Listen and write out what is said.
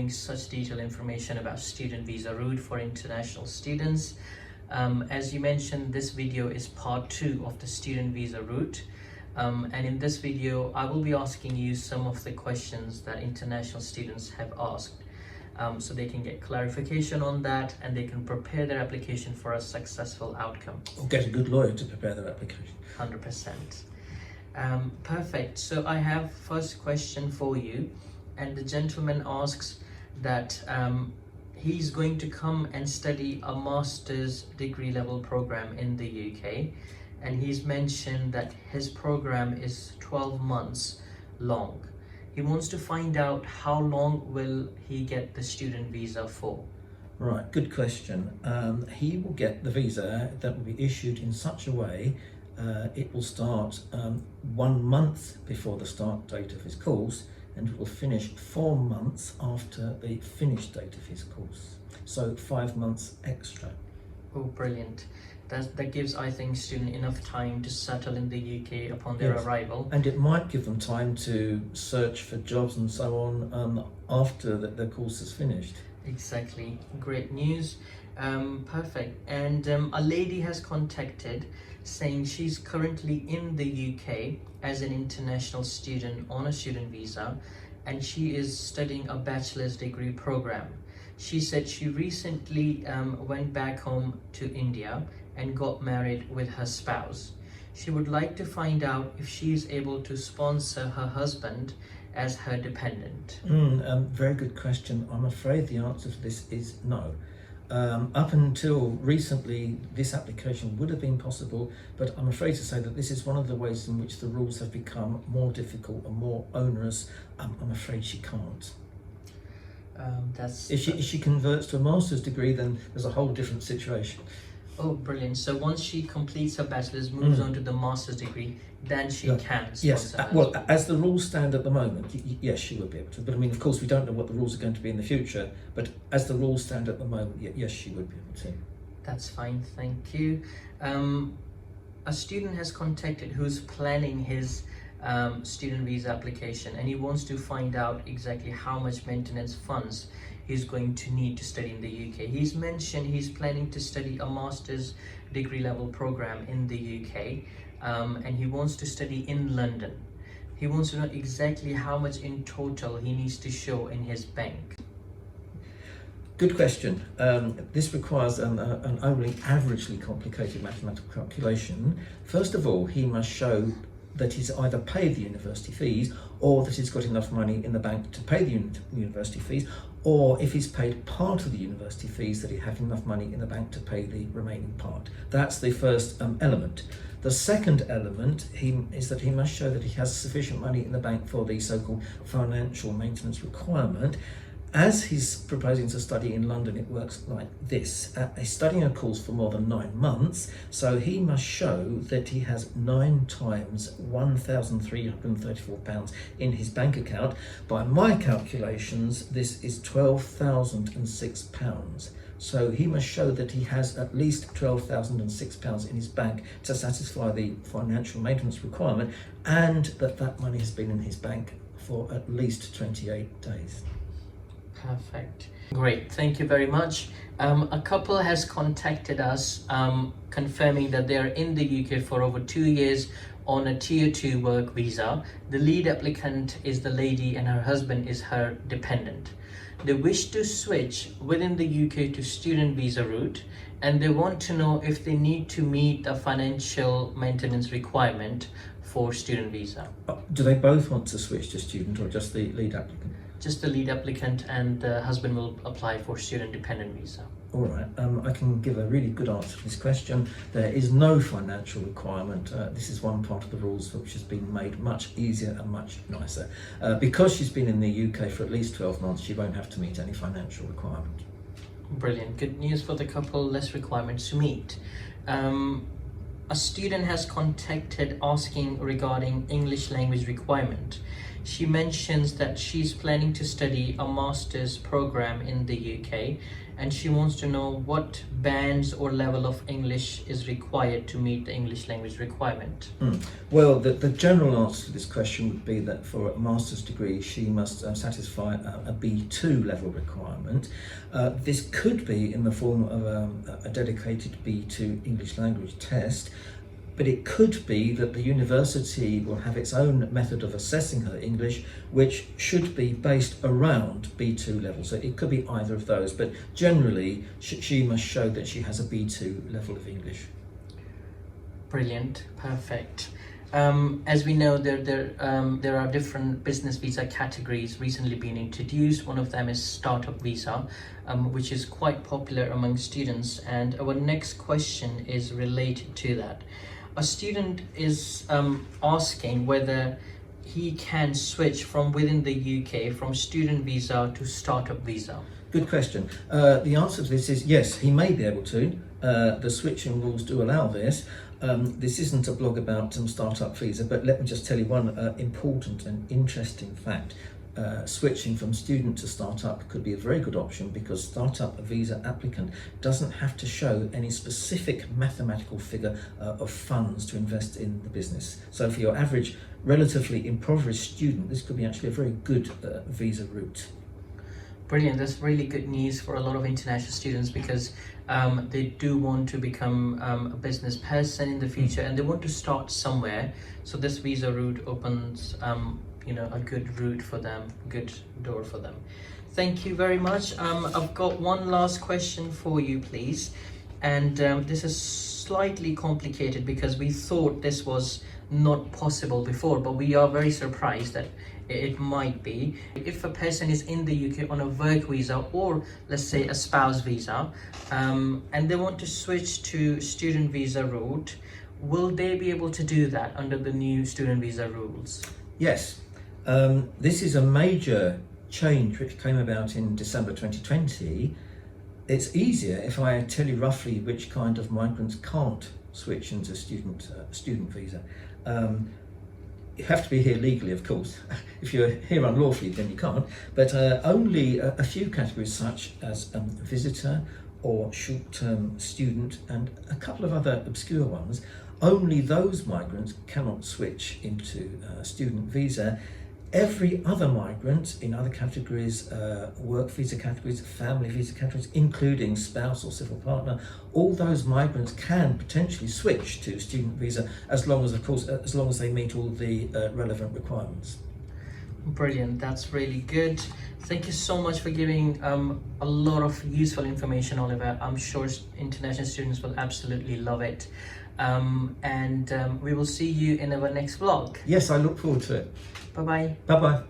giving such detailed information about student visa route for international students. As you mentioned, this video is part 2 of the student visa route. And in this video, I will be asking you some of the questions that international students have asked, so they can get clarification on that and they can prepare their application for a successful outcome. Or get a good lawyer to prepare their application. 100%. Perfect. So I have first question for you, and the gentleman asks that he's going to come and study a master's degree level program in the UK, and he's mentioned that his program is 12 months long. He wants to find out how long will he get the student visa for? Right, good question. He will get the visa that will be issued in such a way it will start 1 month before the start date of his course, and it will finish 4 months after the finish date of his course. So 5 months extra. Oh, brilliant. That gives, I think, students enough time to settle in the UK upon their arrival. And it might give them time to search for jobs and so on after their course is finished. Exactly. Great news. Perfect. And a lady has contacted saying she's currently in the UK as an international student on a student visa, and she is studying a bachelor's degree program. She said she recently went back home to India and got married with her spouse. She would like to find out if she is able to sponsor her husband as her dependent. Very good question. I'm afraid the answer to this is no. Up until recently, this application would have been possible, but I'm afraid to say that this is one of the ways in which the rules have become more difficult and more onerous. I'm afraid she can't. If she converts to a master's degree, then there's a whole different situation. Oh, brilliant. So once she completes her bachelor's, moves on to the master's degree, then she can sponsor. Yes, well, as the rules stand at the moment, yes, she will be able to. But I mean, of course, we don't know what the rules are going to be in the future, but as the rules stand at the moment, yes, she would be able to. That's fine, thank you. A student has contacted who's planning his student visa application, and he wants to find out exactly how much maintenance funds he's going to need to study in the UK. He's mentioned he's planning to study a master's degree level program in the UK, and he wants to study in London. He wants to know exactly how much in total he needs to show in his bank. Good question. This requires an only averagely complicated mathematical calculation. First of all, he must show that he's either paid the university fees, or that he's got enough money in the bank to pay the university fees, or if he's paid part of the university fees, that he has enough money in the bank to pay the remaining part. That's the first element. The second element is that he must show that he has sufficient money in the bank for the so-called financial maintenance requirement. As he's proposing to study in London, it works like this. He's studying a course for more than 9 months, so he must show that he has 9 times £1,334 in his bank account. By my calculations, this is £12,006. So he must show that he has at least £12,006 in his bank to satisfy the financial maintenance requirement, and that money has been in his bank for at least 28 days. Perfect. Great, thank you very much. A couple has contacted us confirming that they are in the UK for over 2 years on a tier 2 work visa. The lead applicant is the lady and her husband is her dependent. They wish to switch within the UK to student visa route, and they want to know if they need to meet a financial maintenance requirement for student visa. Do they both want to switch to student, or just the lead applicant? Just the lead applicant, and the husband will apply for student dependent visa. All right, I can give a really good answer to this question. There is no financial requirement. This is one part of the rules which has been made much easier and much nicer. Because she's been in the UK for at least 12 months, she won't have to meet any financial requirement. Brilliant, good news for the couple, less requirements to meet. A student has contacted asking regarding English language requirement. she mentions that she's planning to study a master's program in the UK, and she wants to know what bands or level of English is required to meet the English language requirement. Well, the general answer to this question would be that for a master's degree, she must satisfy a B2 level requirement. This could be in the form of a dedicated B2 English language test, but it could be that the university will have its own method of assessing her English, which should be based around B2 level. So it could be either of those, but generally she must show that she has a B2 level of English. Brilliant, perfect. As we know, there are different business visa categories recently being introduced. One of them is startup visa, which is quite popular among students. And our next question is related to that. A student is asking whether he can switch from within the UK from student visa to startup visa. Good question. The answer to this is yes, he may be able to. The switching rules do allow this. This isn't a blog about startup visa, but let me just tell you one important and interesting fact. Switching from student to startup could be a very good option because startup visa applicant doesn't have to show any specific mathematical figure of funds to invest in the business. So for your average relatively impoverished student, this could be actually a very good visa route. Brilliant, that's really good news for a lot of international students because they do want to become a business person in the future and they want to start somewhere. So this visa route opens a good route for them, good door for them. Thank you very much. I've got one last question for you, please. And this is slightly complicated because we thought this was not possible before, but we are very surprised that it might be. If a person is in the UK on a work visa or let's say a spouse visa, and they want to switch to student visa route, will they be able to do that under the new student visa rules? Yes. This is a major change which came about in December 2020. It's easier if I tell you roughly which kind of migrants can't switch into student visa. You have to be here legally, of course. If you're here unlawfully, then you can't. But only a few categories such as visitor or short-term student and a couple of other obscure ones, only those migrants cannot switch into student visa. Every other migrant in other categories, work visa categories, family visa categories, including spouse or civil partner, all those migrants can potentially switch to student visa as long as, of course, as long as they meet all the relevant requirements. Brilliant, that's really good. Thank you so much for giving a lot of useful information, Oliver. I'm sure international students will absolutely love it. And we will see you in our next vlog. Yes, I look forward to it. Bye-bye. Bye-bye.